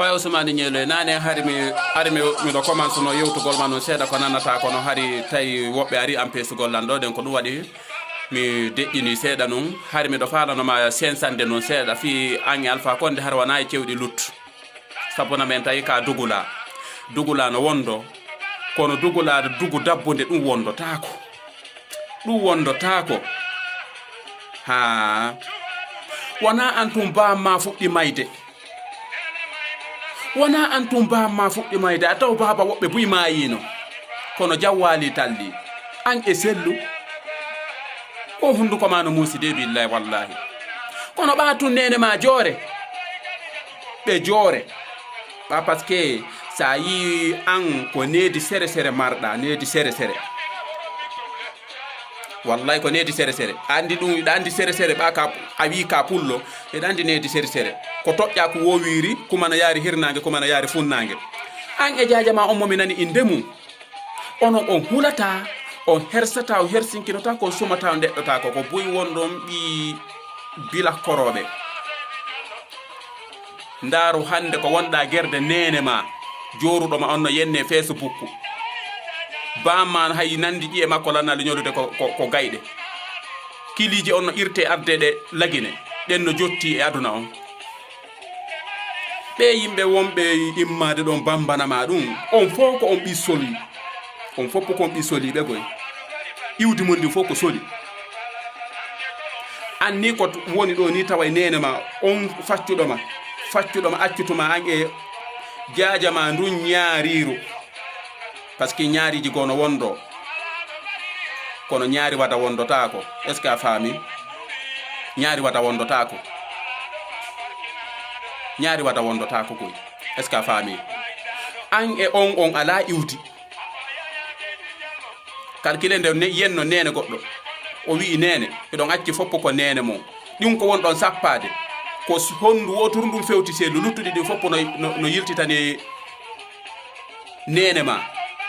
Oya Ousmane Ñeelo nane hari mi do commence no yewtugol ma non seeda ko nanata ko no hari tay wobbe ari ampesugol lan do den ko dum wadi mi deƴƴini seeda non hari mi do falano ma sensande non seeda fi angi Alpha Condé har wana e cewdi lut sabona men tay ka dugula no wondo kono dugula dugu dabbunde dum wondo ha wana antum ba ma fuddi mayde wana antum ba ma fuɗɗi mayde a taw baba woɓɓe buy mayino kono jawwali talli an e sellu o hunduko ma no muuside billahi wallahi kono ɓatun nene ma joore ɓe joore ba parce que sa yi an ko needi sere sere marɗa needi sere sere wallahi ko needi sere sere andi ɗum iɗa andi sere sere ɓa ka a wi ka pullo eɗa andi needi sere sere ko toƴƴa ko wowiri kumana yaari hirnange kumana yaari funnange an e jajama on momi nani inde mum onon on hulata on hersata o hersinkinota kon sumata o ndeɗɗota ko boyi wonɗon ɓi bila koroɓe ndaaru hande ko wonɗa gerde nene ma joruɗoma on no yenne Facebook bamman hay nandi ƴiye makko lannali ñolude ko gayɗe kiliji on no irte ardeɗe lagine ɗen no jotti e aduna on ɓe yimɓe wonɓe immade ɗon bambanama ɗum on fof ko on ɓi soli on fof ko on ɓi soliɓe goy iwdi mon ndi fof ko soli anni ko woni ɗo ni tawa nene ma on faccuɗoma accutuma an e jajama ndun ñaariru par ce que ñaariji gono wondo kono ñaari wata wondotako est ce que a faami ñaari wata wondotako ñaari wata wondotako koy est ce que a faami an e on ala iwdi calcule nde yenno nene goɗɗo o wi nene eɗon acci foppo ko nene mum ɗum ko wonɗon sappade ko hondu wotoru ɗum fewti seedu luttuɗi ɗi foppo no yiltitani nene ma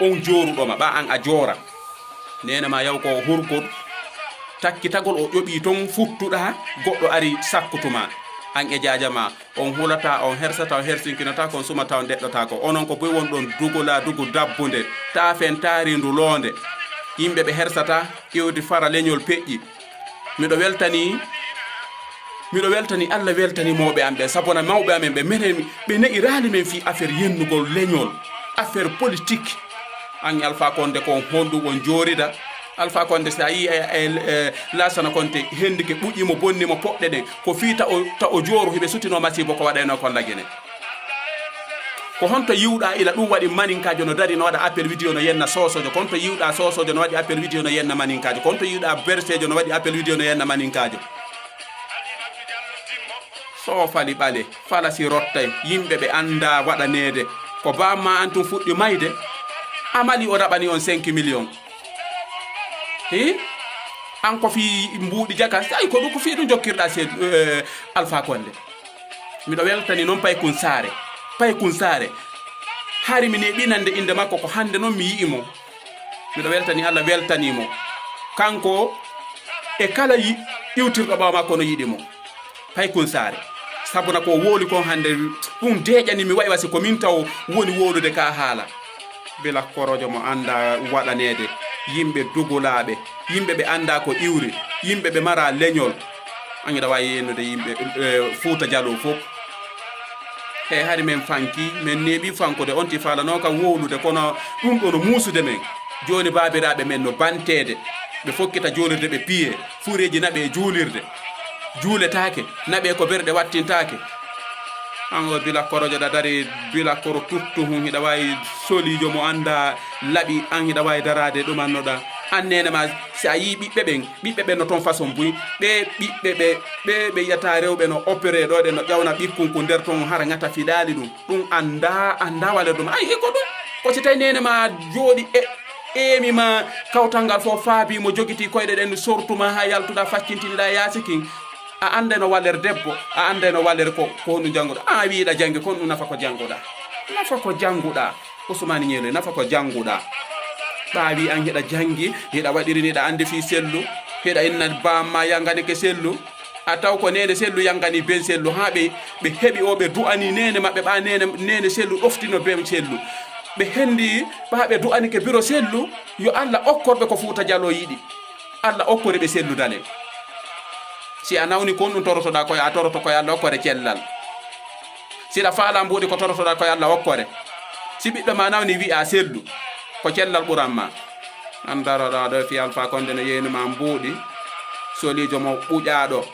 on joruɗoma ɓa an a joora nene ma yaw ko hurgol takkitagol o ƴoɓi ton futtuɗa goɗɗo ari sakkutuma an e jajama on hulata on hersata on hersinkinata kon sumata on deɗɗota ko onon ko boy wonɗon dugula dugu dabbunde tafen tarindu londe yimɓe ɓe hersata ƴewdi fara leñol peƴƴi miɗo weltani Allah weltani mawɓe am ɓe sabona mawɓe amen ɓe menen ɓe ne'irali men fi affaire yennugol leñol affaire politique an Alpha Condé ko honɗum on jorida Alpha Condé sa yi Lassana Conté hendike ɓuƴƴimo bonnimo poɗɗe ɗen ko fi ta o jooru hiɓe sutino masibo ko waɗayno kon lagine ko honto yiwɗa ila ɗum waɗi maninkajo no dari no waɗa appel vidéo no yenna sosojo ko honto yiwɗa sosojo no waɗi appel vidéo no yenna maninkajo ko honto yiwɗa bersejo no waɗi appel vidéo no yenna maninkajo so fali ɓale falasi rottay yimɓe ɓe anda waɗanede ko bamma an tum fuɗɗi mayde amali o raɓani on 5 millions an ko fi mbuuɗi jaka ay ko ɗum ko fi ɗum jokkirɗa se Alpha Condé miɗo weltani noon pay kun saare hari mi neɓinande inde makko ko hande noon mi yi'imo miɗo weltani Allah weltanimo kanko e kala iwtirɗo ɓawa makko no yiɗimo pay kun saare sabuna ko woli kon hande ɗum deƴani mi wayi wasi ko min taw woni wolude ka haala bila korojo mo anda waɗanede yimɓe dugulaɓe yimɓe ɓe anda ko iwri yimɓe ɓe mara leñol angiɗa wawi yennude yimɓe Fouta Diallo fof e hari men fanki men neeɓi fankude on ti falano kam wowlude kono ɗum ɗo no muusude men joni babiraɓe men no bantede ɓe fokkita julirde ɓe piye fuureji naɓe e juuletake naɓe ko berɗe wattintake an o bila korojo ɗa dari bila koro tuttu hum hiɗa wawi solijo mo anda laaɓi an hiɗa wawi darade ɗumannoɗa annene ma si a yi ɓiɓɓe ɓen no toon façon buy ɓe ɓe yiyata rewɓe no opéré ɗo ɗe no ƴawna ɓikkun ko nder toon hara gata fiɗali ɗum anda wale ɗum ay ko ɗum ko si tawi nene ma jooɗi emi ma kawtal ngal fof faabi mo jogiti koyɗe ɗen sortuma ha yaltuɗa faccintiniɗa yaasikin a anda no waler debbo a anda no waler ko honɗum jannguɗa a wiiɗa jangi kon ɗum nafa ko jannguɗa nafa ko jannguɗa Ousmane Ñelo nafa ko jannguɗa ɓaawi an heɗa jangi heɗa waɗiriniɗa ande fi sellu heɗa inna bamma yangani ke sellu a taw ko nene sellu yangani ben sellu ha ɓe heɓi o ɓe du'ani nene maɓɓe ɓa nene sellu ɗoftino ben sellu ɓe hendi ɓa ɓe du'ani ke biro sellu yo Allah okkorɓe ko Fouta Diallo yiɗi Allah okkori ɓe sellu dale si a nawni kon ɗum torotoɗa koye a toroto koye Allah okkore cellal siɗa faala mbuɗi ko torotoɗa koye Allah okkore si ɓiɗɗo ma nawni wi'a sellu ko cellal ɓuranma an daroɗa ɗo fi Alpha Condé no yeynuma mbuuɗi solijo mo ɓuƴaɗo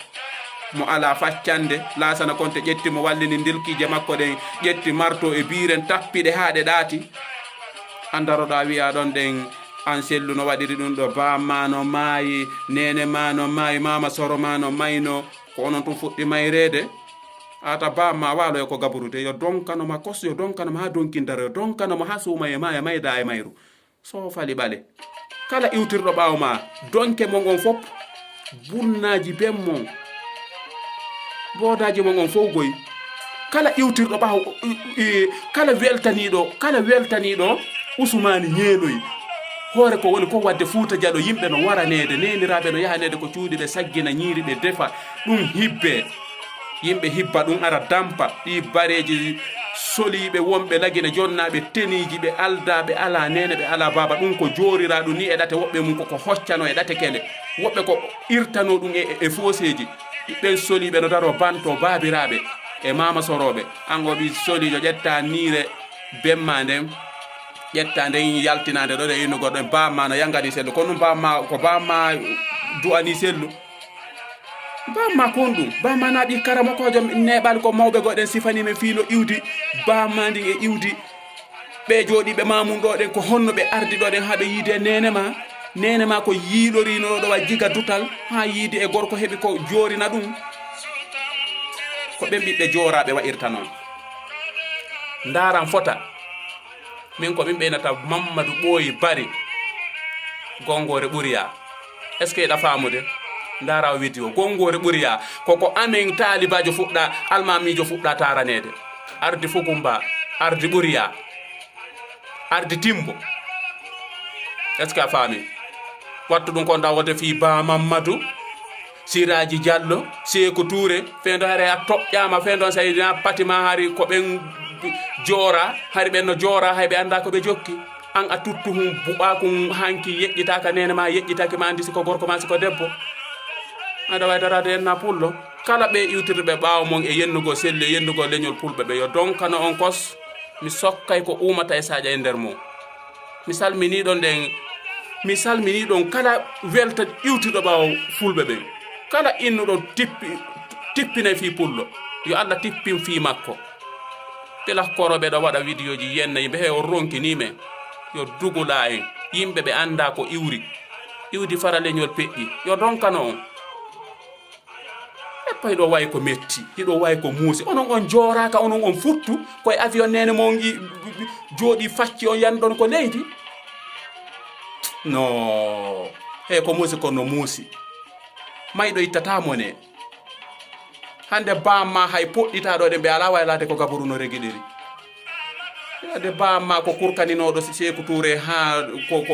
mo ala faccande Lassana Conté ƴetti mo wallini dilkije makko ɗen ƴetti marto e biren tappiɗe ha ɗe ɗaati an daroɗa wiya ɗon ɗen an sellu no waɗiri ɗum ɗo bamma no maayi nene ma no maayi mama soro ma no mayno ko onon tum fuɗɗi mayrede ata bamma walo e ko gaburude yo donkanoma kos yo donkanoma ha donkindaro yo donkanoma ha suuma e ma e mayda e mayru so fali ɓale kala iwtirɗo ɓawo ma donke mon on fop bunnaji ben mon bodaji mon on fof goy kala iwtirɗo ɓawo kala weltaniɗo Ousmane Ñeloy hoore ko woni ko wadde Fouta Diallo yimɓe no waranede neniraɓe no yahanede ko cuuɗi ɓe saggina ñiiri ɓe defa ɗum hibbe yimɓe hibba ɗum ara dampa ɗi bareji soliɓe wonɓe lagine jonnaɓe teniji ɓe aldaɓe ala nene ɓe ala baba ɗum ko jorira ɗum ni e ɗate woɓɓe mum koko hoccano e ɗate kele woɓɓe ko irtano ɗum e foseji ɓen soliɓe no daro banto babiraɓe e mama soroɓe an o ɓi solijo ƴetta niire bemma nden ƴetta nden yaltinade ɗo ɗe innugo ɗo bamma no yangani sellu kono ɗum bamma ko bamma du'ani sellu bamma kon ɗum bamma naɓi karama kojo neɓal ko mawɓe goɗen sifanimen fiino iwdi bamma ndin e iwdi ɓe jooɗiɓe mamum ɗo ɗen ko honno ɓe ardi ɗo ɗen haɓe yiide nene ma ko yiiɗorino ɗo wa jiga dutal ha yiidi e gorko heɓi ko jorina ɗum ko ɓen ɓiɓɓe joraɓe wa'irta noon ndaran fota min ko min ɓeynata Mamadou Ɓooyi Bari Gongore Ɓuriya est ce que eɗa famude ndara o widdi o Gongore Ɓuriya koko amen talibajo fuɗɗa almamijo fuɗɗa taranede ardi Fugumba ardi Ɓuriya ardi Timbo est ce que a faami wattu ɗum kon dawode fi Ba Mamadou Siraji Diallo Sékou Touré fendo haare a toƴƴama fendo sayidina patima hari ko ɓen joora hari ɓen no joora hay ɓe anda ko ɓe jokki an a tuttu hum buɓa kum hanki yeƴƴitaka nene ma yeƴƴitaki ma andi siko gorko ma siko debbo aɗa way darade enna pullo kala ɓe iwtirɓe ɓawo mon e yennugo selli e yennugo leñol pulɓe ɓe yo donkano on kos mi sokkay ko umata e saƴa e nder mum mi salmini ɗon kala welta iwtirɗo ɓawo fulɓe ɓen kala innuɗo tippine fi pullo yo Allah tippin fi makko pela koroɓe ɗo waɗa vidéo ji yenna yimɓe he o ronkinimen yo dugula en yimɓe ɓe anda ko iwdi fara leñol peƴƴi yo donkano on eppa hiɗo way ko metti hiɗo way ko muusi onon on joraka onon on futtu koye avion nene mon jooɗi facci on yanɗon ko leydi no he ko muusi kono muusi mayɗo ittata mone hande bamma hay poɗɗitaɗo ɗe ɓe ala waylade ko gaboru no regiɗiri hande bamma ko kurkaninoɗo Sékou Touré ha ko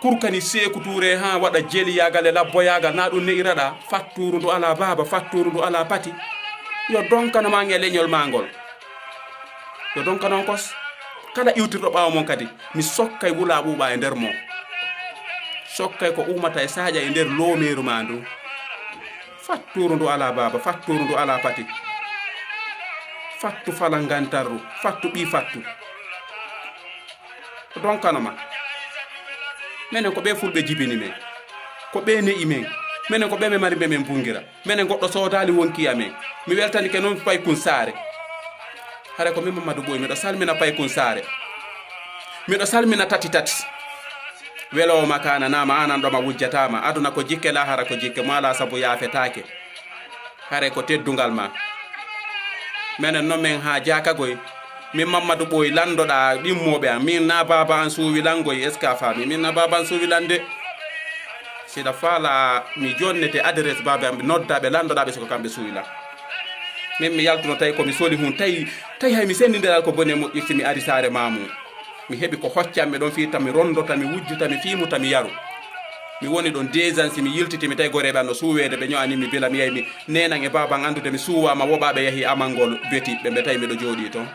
kurkani Sékou Touré ha waɗa jeliyagal e labboyagal na ɗum ne'iraɗa fatturu ndu ala baba fatturu ndu ala pati yo donkanoma e leñol magol yo donkanon kos kala iwtirɗo ɓawo mon kadi mi sokkay wula ɓuuɓa e nder mo sokkay ko umata e saƴa e nder loomeru ma ndu fatturu ndu ala baba fatturu ndu ala pati fattu falangantarru fattu ɓi fattu donkanoma menen ko ɓe fulɓe jibini men ko ɓe ne'i men minen ko ɓe me mari ɓe men bungira minen goɗɗo sodali wonkiya men mi weltani ke noon Paykun Saare hare ko min Mamadou Ɓooyi miɗo salmina Paykun Saare miɗo salmina tati welowo makana nama anan ɗoma wujjatama aduna ko jikke lahara ko jikke mo ala saabu yaafetake hare ko teddungal ma minen noon min ha jakagoy min Mamadou Ɓooyi landoɗa ɗimmoɓe am min na baba an suuwi langoy est ce que a faami min na baba an suuwi lande sida faala mi jonnete adresse baabe am noddaɓe landoɗaɓe siko kamɓe suyla min mi yaltuno tawi komi soli hun tawi hay mi sendidiral ko bone moƴƴirti mi ari saare mamum mi heɓi ko hoccanɓe ɗon fi tami rondota mi wujjuta mi fimuta mi yaru mi woni ɗon 2 ans mi yiltiti mi tawi goreɓe an no suwede ɓe ño'ani mi bila mi yeyi mi nenan e baban andude mi suwama woɓaɓe yeehi amangol betiɓe ɓe tawi miɗo jooɗi toon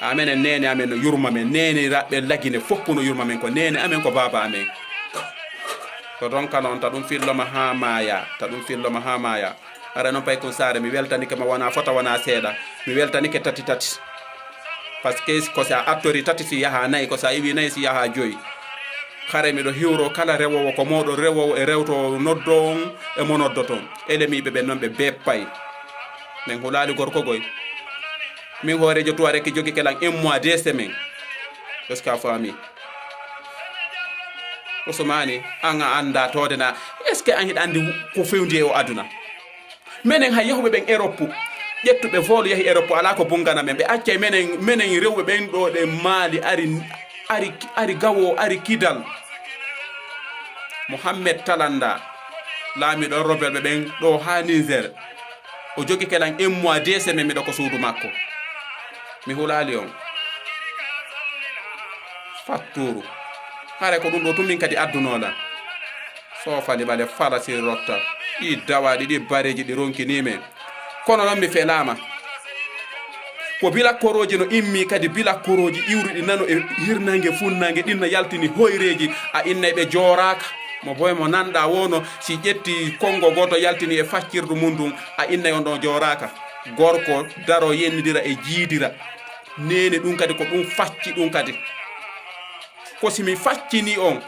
amen en nene amen no yurma men nene raɓɓe lagine foppu no yurma men ko nene amen ko baba amen to donc noon ta ɗum filloma ha maya ara noon pay kon saare mi weltanike ma wona fota wona seeɗa mi weltanike tati par ce que ko sa attori tati si yaha nayyi ko sa iwi nayyi si yaha joyi hare miɗo hiwro kala rewowo ko moɗo rewowo e rewto noddo on e mo noddoton elemiɓe ɓe noon ɓe beppay min hulali gorko goy min hoorejo tuwa reki jogi kelan 1 mois 2 semaines est ce que a faami Ousmani an a anda todena est ce que an hiɗa andi ko fewndi e o aduna menen hay yahuɓe ɓen Europe ƴettuɓe vol yahi Europe ala ko bungana men ɓe accay menen rewɓe ɓen ɗo ɗe maali ari gawo ari kidal Mohammed Talanda laamiɗo robel ɓe ɓen ɗo ha Niger o jogi kelan 1 mois 2 semaines miɗo ko suudu makko mi hulali on fatturu hare ko ɗum ɗo tummin kadi addunoɗa sofani ɓale falasi rotta ɗi dawaɗi ɗi bareji ɗi ronkinimen kono noon mi felama ko bilakkoroji no immi kadi bilakkoroji iwruɗi nano e hirnangue funnangue ɗinno yaltini hoyreji a innay ɓe joraka mo boy mo nanɗa wono si ƴetti kongo goto yaltini e faccirdu mum ɗum a innay on ɗon joraka gorko daro yennidira e jiidira nene ɗum kadi ko ɗum facci ɗum kadi ko simi faccini on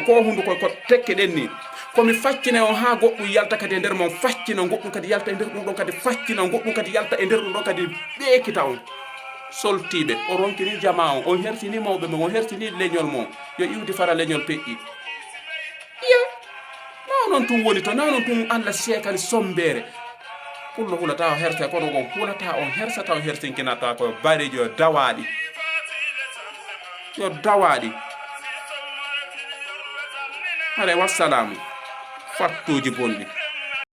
ko hunde ko tekke ɗen ni komi faccina on ha goɗɗum yalta kadi e nder mon faccina goɗɗum kadi yalta e nder ɗum ɗon kadi faccina goɗɗum kadi yalta e nder ɗum ɗon kadi ɓeekita on soltiɓe o ronkini jama on hersini mawɓe mon on hersini leñol mon yo iwdi fara leñol peƴƴi iya naw noon tum woni to naw noon tum Allah seekani sombere pullo hulata o hersa kono gon hulata on hersata on hersinkinata ko bareji yo dawaɗi hare wassalamu fattuji bonɗi